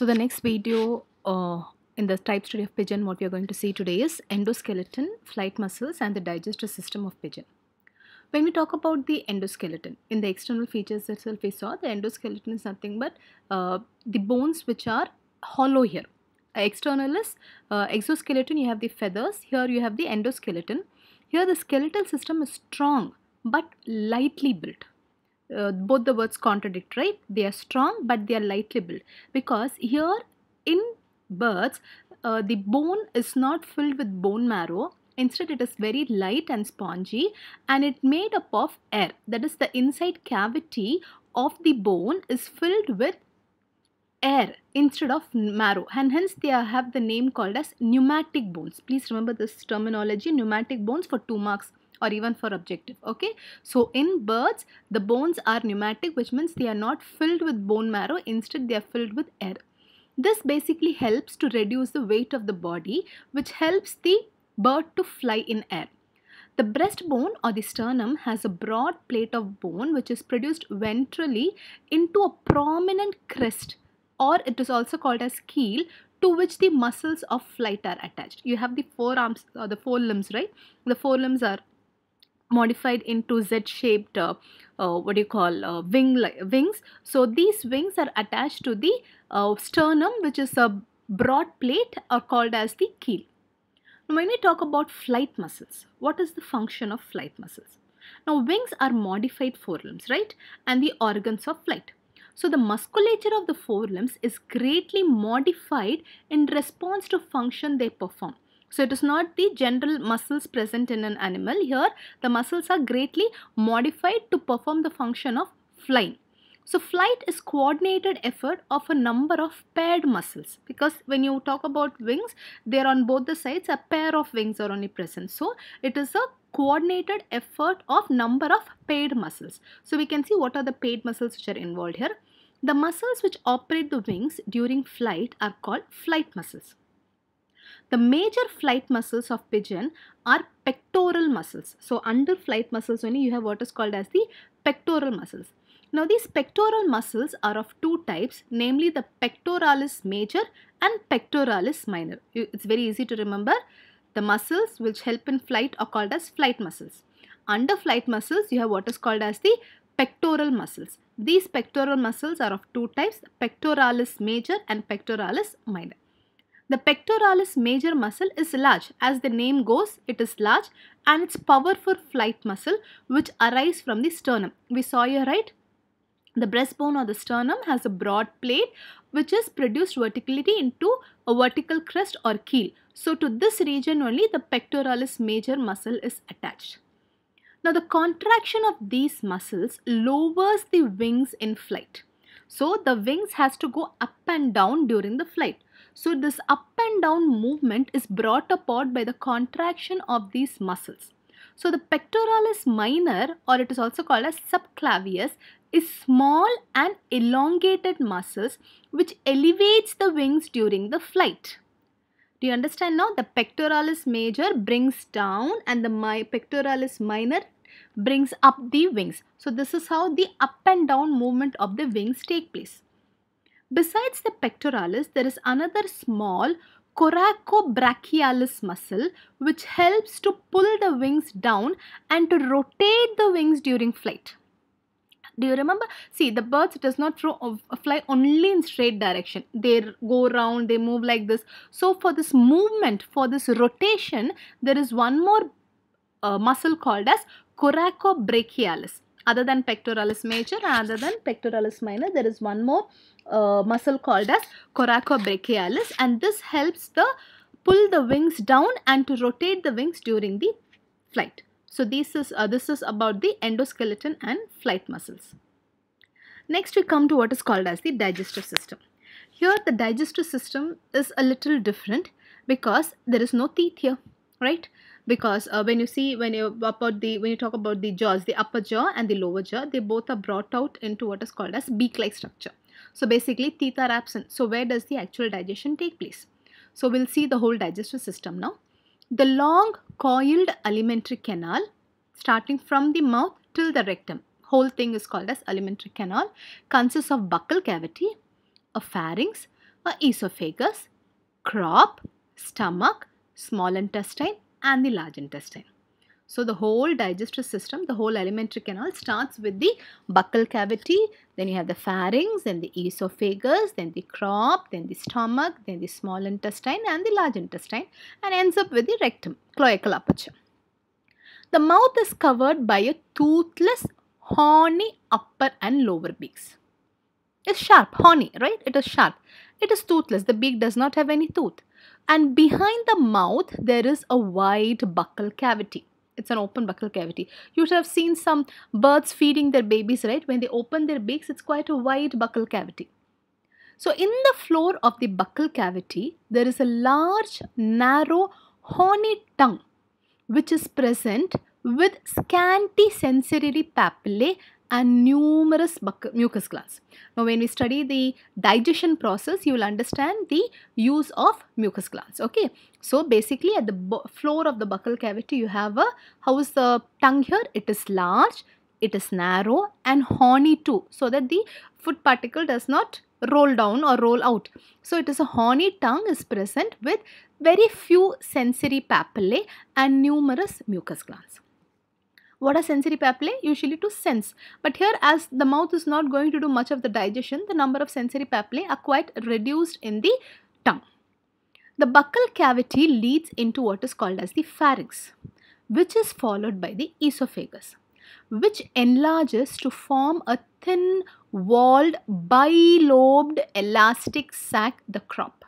So the next video in the type study of pigeon, what we are going to see today is endoskeleton, flight muscles and the digestive system of pigeon. When we talk about the endoskeleton, in the external features itself we saw the endoskeleton is nothing but the bones which are hollow here. External is exoskeleton, you have the feathers, here you have the endoskeleton. Here the skeletal system is strong but lightly built. Both the words contradict, right? They are strong but they are lightly built, because here in birds the bone is not filled with bone marrow. Instead it is very light and spongy, and it made up of air. That is, the inside cavity of the bone is filled with air instead of marrow, and hence they have the name called as pneumatic bones. Please remember this terminology, pneumatic bones, for 2 marks or even for objective. Okay, so in birds the bones are pneumatic, which means they are not filled with bone marrow, instead they are filled with air. This basically helps to reduce the weight of the body, which helps the bird to fly in air. The breastbone or the sternum has a broad plate of bone which is produced ventrally into a prominent crest, or it is also called as keel, to which the muscles of flight are attached. You have the forearms or the forelimbs, right? The forelimbs are modified into Z-shaped wings. So these wings are attached to the sternum, which is a broad plate, or called as the keel. Now, when we talk about flight muscles, what is the function of flight muscles? Now, wings are modified forelimbs, right? And the organs of flight. So the musculature of the forelimbs is greatly modified in response to function they perform. So it is not the general muscles present in an animal. Here the muscles are greatly modified to perform the function of flying. So flight is coordinated effort of a number of paired muscles, because when you talk about wings, they are on both the sides, a pair of wings are only present. So it is a coordinated effort of number of paired muscles. So we can see what are the paired muscles which are involved here. The muscles which operate the wings during flight are called flight muscles. The major flight muscles of pigeon are pectoral muscles. So under flight muscles only you have what is called as the pectoral muscles. Now these pectoral muscles are of 2 types, namely the pectoralis major and pectoralis minor. It's very easy to remember. The muscles which help in flight are called as flight muscles. Under flight muscles you have what is called as the pectoral muscles. These pectoral muscles are of 2 types, pectoralis major and pectoralis minor. The pectoralis major muscle is large. As the name goes, it is large, and it's powerful flight muscle which arises from the sternum. We saw here, right? The breastbone or the sternum has a broad plate which is produced vertically into a vertical crest or keel. So to this region only the pectoralis major muscle is attached. Now the contraction of these muscles lowers the wings in flight. So the wings has to go up and down during the flight. So this up and down movement is brought about by the contraction of these muscles. So the pectoralis minor, or it is also called as subclavius, is small and elongated muscles which elevates the wings during the flight. Do you understand now? The pectoralis major brings down and the pectoralis minor brings up the wings. So this is how the up and down movement of the wings take place. Besides the pectoralis, there is another small coracobrachialis muscle which helps to pull the wings down and to rotate the wings during flight. Do you remember? See, the birds does not fly only in straight direction. They go around, they move like this. So for this movement, for this rotation, there is one more muscle called as coracobrachialis. Other than pectoralis major, other than pectoralis minor, there is one more muscle called as coracobrachialis, and this helps to pull the wings down and to rotate the wings during the flight. So this is about the endoskeleton and flight muscles. Next we come to what is called as the digestive system. Here the digestive system is a little different because there is no teeth here, right? Because when you talk about the jaws, the upper jaw and the lower jaw, they both are brought out into what is called as beak-like structure. So basically teeth are absent. So where does the actual digestion take place? So we'll see the whole digestive system now. The long coiled alimentary canal starting from the mouth till the rectum, whole thing is called as alimentary canal, consists of buccal cavity, a pharynx, esophagus, crop, stomach, small intestine and the large intestine. So the whole digestive system, the whole alimentary canal starts with the buccal cavity, then you have the pharynx, then the esophagus, then the crop, then the stomach, then the small intestine and the large intestine, and ends up with the rectum, cloacal aperture. The mouth is covered by a toothless, horny upper and lower beaks. It's sharp, horny, right? It is sharp. It is toothless. The beak does not have any tooth. And behind the mouth, there is a wide buccal cavity. It's an open buccal cavity. You should have seen some birds feeding their babies, right? When they open their beaks, it's quite a wide buccal cavity. So in the floor of the buccal cavity, there is a large, narrow, horny tongue which is present with scanty sensory papillae and numerous mucus glands. Now when we study the digestion process, you will understand the use of mucus glands. Okay, so basically at the floor of the buccal cavity you have a, how is the tongue here? It is large, it is narrow and horny too, so that the food particle does not roll down or roll out. So it is a horny tongue is present with very few sensory papillae and numerous mucus glands. What are sensory papillae? Usually to sense. But here, as the mouth is not going to do much of the digestion, the number of sensory papillae are quite reduced in the tongue. The buccal cavity leads into what is called as the pharynx, which is followed by the esophagus, which enlarges to form a thin walled bilobed elastic sac, the crop.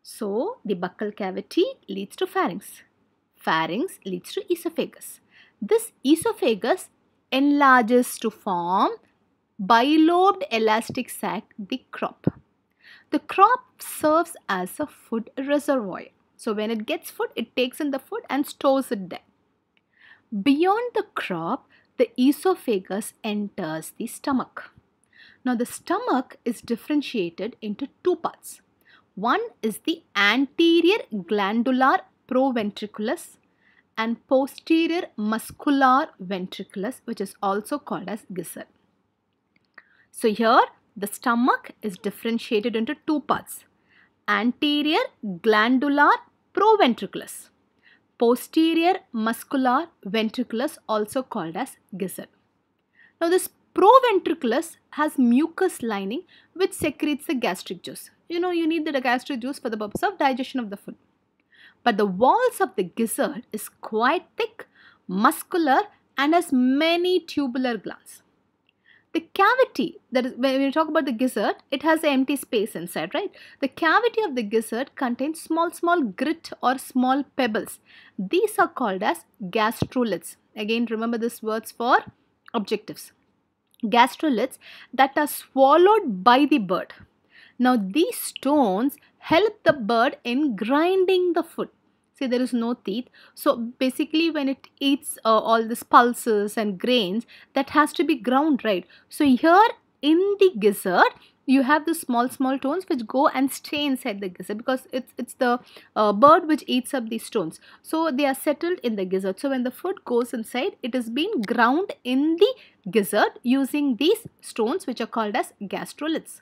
So the buccal cavity leads to pharynx. Pharynx leads to esophagus. This esophagus enlarges to form bilobed elastic sac, the crop. The crop serves as a food reservoir. So when it gets food, it takes in the food and stores it there. Beyond the crop, the esophagus enters the stomach. Now the stomach is differentiated into two parts. One is the anterior glandular proventriculus and posterior muscular ventriculus, which is also called as gizzard. So here the stomach is differentiated into two parts. Anterior glandular proventriculus, posterior muscular ventriculus, also called as gizzard. Now this proventriculus has mucus lining which secretes the gastric juice. You need the gastric juice for the purpose of digestion of the food. But the walls of the gizzard is quite thick, muscular and has many tubular glands. The cavity, that is, when we talk about the gizzard, it has an empty space inside, right? The cavity of the gizzard contains small grit or small pebbles. These are called as gastroliths. Again, remember these words for objectives. Gastroliths that are swallowed by the bird. Now these stones help the bird in grinding the food. See, there is no teeth. So basically when it eats all these pulses and grains, that has to be ground, right? So here in the gizzard, you have the small stones which go and stay inside the gizzard, because it's the bird which eats up these stones. So they are settled in the gizzard. So when the food goes inside, it is being ground in the gizzard using these stones which are called as gastroliths.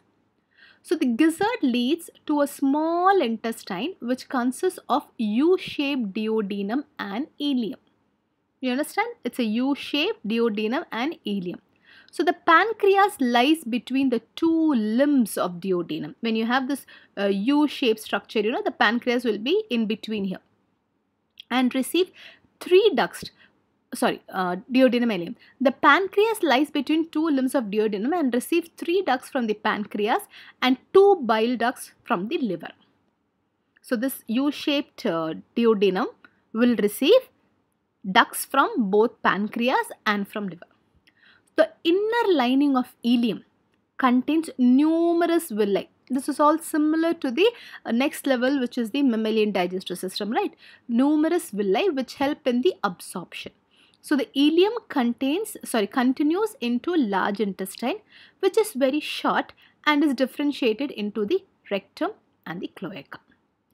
So the gizzard leads to a small intestine which consists of U-shaped duodenum and ileum. You understand? It's a U-shaped duodenum and ileum. So the pancreas lies between the two limbs of duodenum. When you have this U-shaped structure, the pancreas will be in between here and receive three ducts. Duodenum ileum. The pancreas lies between two limbs of duodenum and receives three ducts from the pancreas and two bile ducts from the liver. So this U-shaped duodenum will receive ducts from both pancreas and from liver. The inner lining of ileum contains numerous villi. This is all similar to the next level, which is the mammalian digestive system, right? Numerous villi which help in the absorption. So the ileum continues into large intestine, which is very short and is differentiated into the rectum and the cloaca.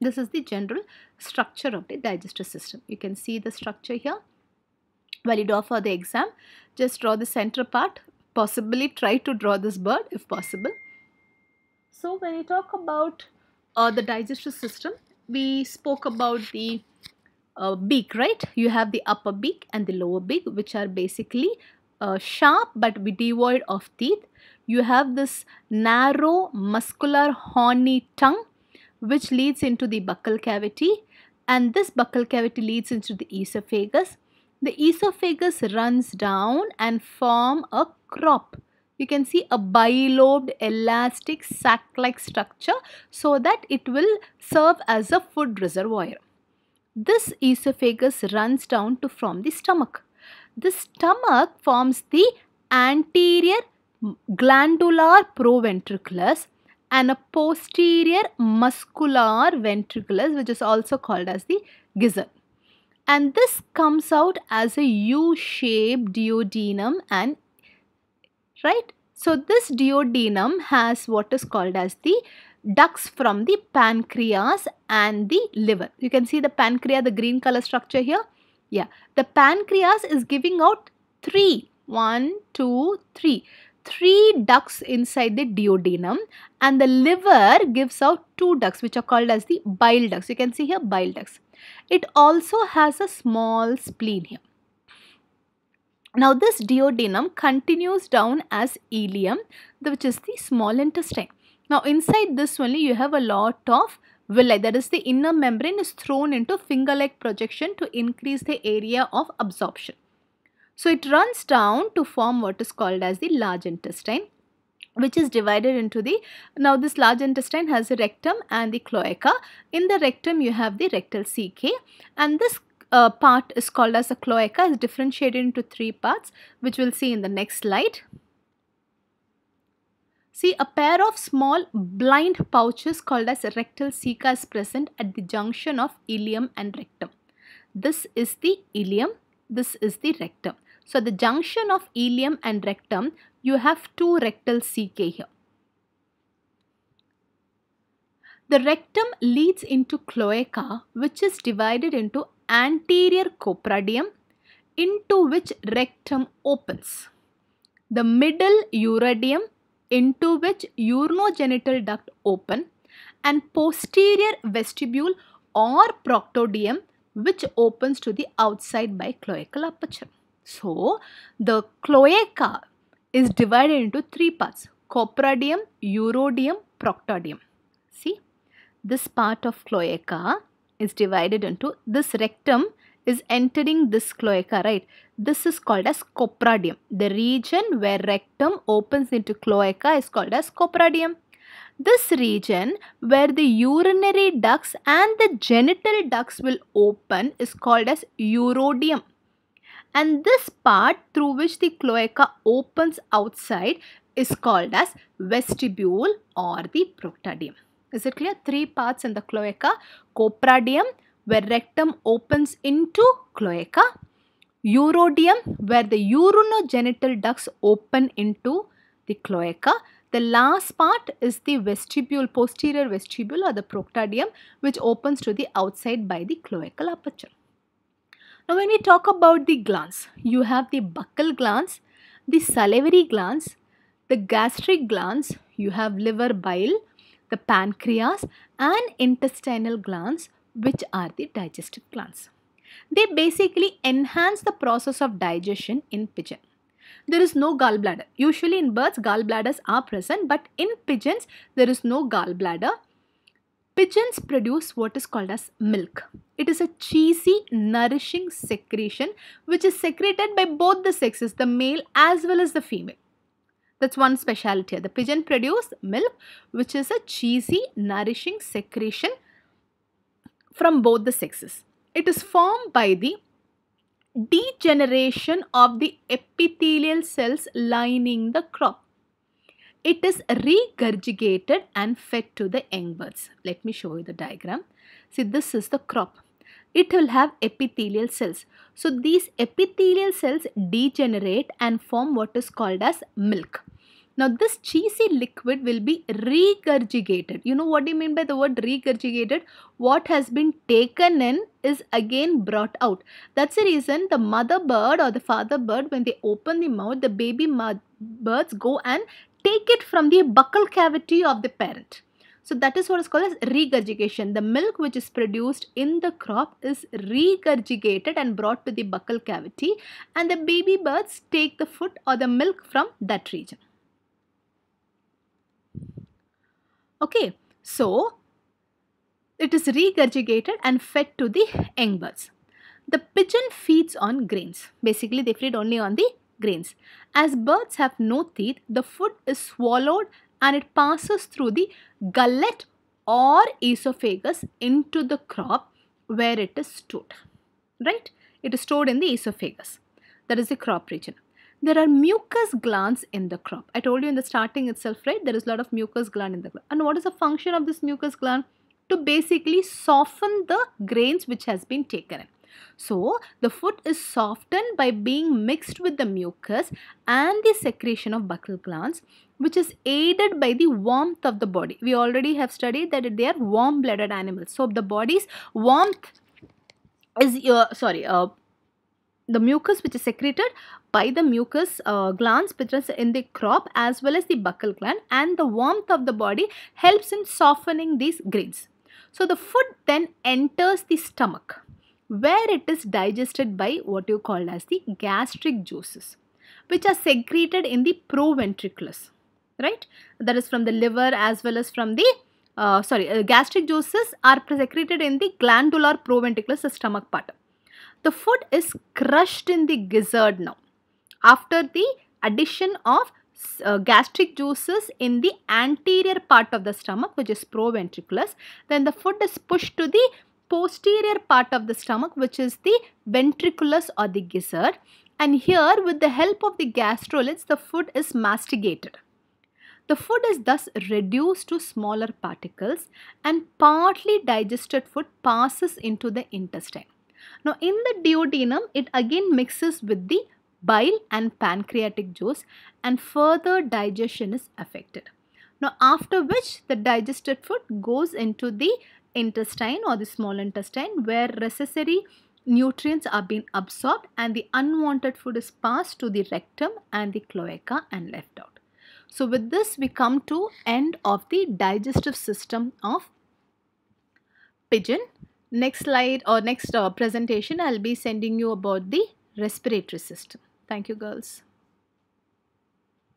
This is the general structure of the digestive system. You can see the structure here. While you do for the exam, just draw the center part. Possibly try to draw this bird if possible. So when we talk about the digestive system, we spoke about the beak, right? You have the upper beak and the lower beak, which are basically sharp but devoid of teeth. You have this narrow muscular horny tongue which leads into the buccal cavity, and this buccal cavity leads into the esophagus. The esophagus runs down and form a crop. You can see a bilobed elastic sac-like structure so that it will serve as a food reservoir. This esophagus runs down to form the stomach. The stomach forms the anterior glandular proventriculus and a posterior muscular ventriculus, which is also called as the gizzard. And this comes out as a U-shaped duodenum, and right. So this duodenum has what is called as the ducts from the pancreas and the liver. You can see the pancreas, the green color structure here. Yeah, the pancreas is giving out three ducts inside the duodenum, and the liver gives out two ducts which are called as the bile ducts. You can see here bile ducts. It also has a small spleen here. Now this duodenum continues down as ileum, which is the small intestine. Now inside this only you have a lot of villi, that is the inner membrane is thrown into finger-like projection to increase the area of absorption. So it runs down to form what is called as the large intestine, which is divided into the, now this large intestine has a rectum and the cloaca. In the rectum you have the rectal caeca, and this part is called as a cloaca, is differentiated into three parts, which we'll see in the next slide. See, a pair of small blind pouches called as rectal caeca is present at the junction of ileum and rectum. This is the ileum, this is the rectum. So the junction of ileum and rectum, you have two rectal caeca here. The rectum leads into cloaca, which is divided into anterior copropodium, into which rectum opens, the middle uridium, into which urinogenital duct open, and posterior vestibule or proctodium, which opens to the outside by cloacal aperture. So the cloaca is divided into three parts: copropodium, urodium, proctodium. See, this part of cloaca is divided into, this rectum is entering this cloaca, right? This is called as copropodium. The region where rectum opens into cloaca is called as copropodium. This region where the urinary ducts and the genital ducts will open is called as urodium. And this part through which the cloaca opens outside is called as vestibule or the proctodium. Is it clear? Three parts in the cloaca: copropodium, where rectum opens into cloaca; urodium, where the urinogenital ducts open into the cloaca. The last part is the vestibule, posterior vestibule or the proctodium, which opens to the outside by the cloacal aperture. Now when we talk about the glands, you have the buccal glands, the salivary glands, the gastric glands, you have liver bile, the pancreas, and intestinal glands, which are the digestive glands. They basically enhance the process of digestion in pigeon. There is no gallbladder. Usually in birds, gallbladders are present, but in pigeons, there is no gallbladder. Pigeons produce what is called as milk. It is a cheesy, nourishing secretion which is secreted by both the sexes, the male as well as the female. That's one speciality here. The pigeon produce milk, which is a cheesy, nourishing secretion from both the sexes. It is formed by the degeneration of the epithelial cells lining the crop. It is regurgitated and fed to the young birds. Let me show you the diagram. See, this is the crop. It will have epithelial cells. So these epithelial cells degenerate and form what is called as milk. Now this cheesy liquid will be regurgitated. You know what do you mean by the word regurgitated? What has been taken in is again brought out. That's the reason the mother bird or the father bird, when they open the mouth, the baby birds go and take it from the buccal cavity of the parent. So that is what is called as regurgitation. The milk which is produced in the crop is regurgitated and brought to the buccal cavity, and the baby birds take the food or the milk from that region. Okay, so it is regurgitated and fed to the young birds. The pigeon feeds on grains. Basically, they feed only on the grains. As birds have no teeth, the food is swallowed and it passes through the gullet or esophagus into the crop where it is stored. Right? It is stored in the esophagus. That is the crop region. There are mucus glands in the crop. I told you in the starting itself, right? There is a lot of mucus gland in the crop. And what is the function of this mucus gland? To basically soften the grains which has been taken in. So, the food is softened by being mixed with the mucus and the secretion of buccal glands, which is aided by the warmth of the body. We already have studied that they are warm-blooded animals. So, the body's warmth is, the mucus which is secreted by the mucus glands which is in the crop as well as the buccal gland, and the warmth of the body helps in softening these grains. So, the food then enters the stomach, where it is digested by what you call as the gastric juices, which are secreted in the proventriculus, right? That is from the liver as well as from the, gastric juices are secreted in the glandular proventriculus, the stomach part. The food is crushed in the gizzard now. After the addition of gastric juices in the anterior part of the stomach, which is proventriculus, then the food is pushed to the posterior part of the stomach, which is the ventriculus or the gizzard, and here with the help of the gastroliths the food is masticated. The food is thus reduced to smaller particles and partly digested food passes into the intestine. Now in the duodenum it again mixes with the bile and pancreatic juice and further digestion is affected. Now after which the digested food goes into the intestine or the small intestine, where necessary nutrients are being absorbed and the unwanted food is passed to the rectum and the cloaca and left out. So with this we come to end of the digestive system of pigeon. Next slide or next presentation I'll be sending you about the respiratory system. Thank you girls.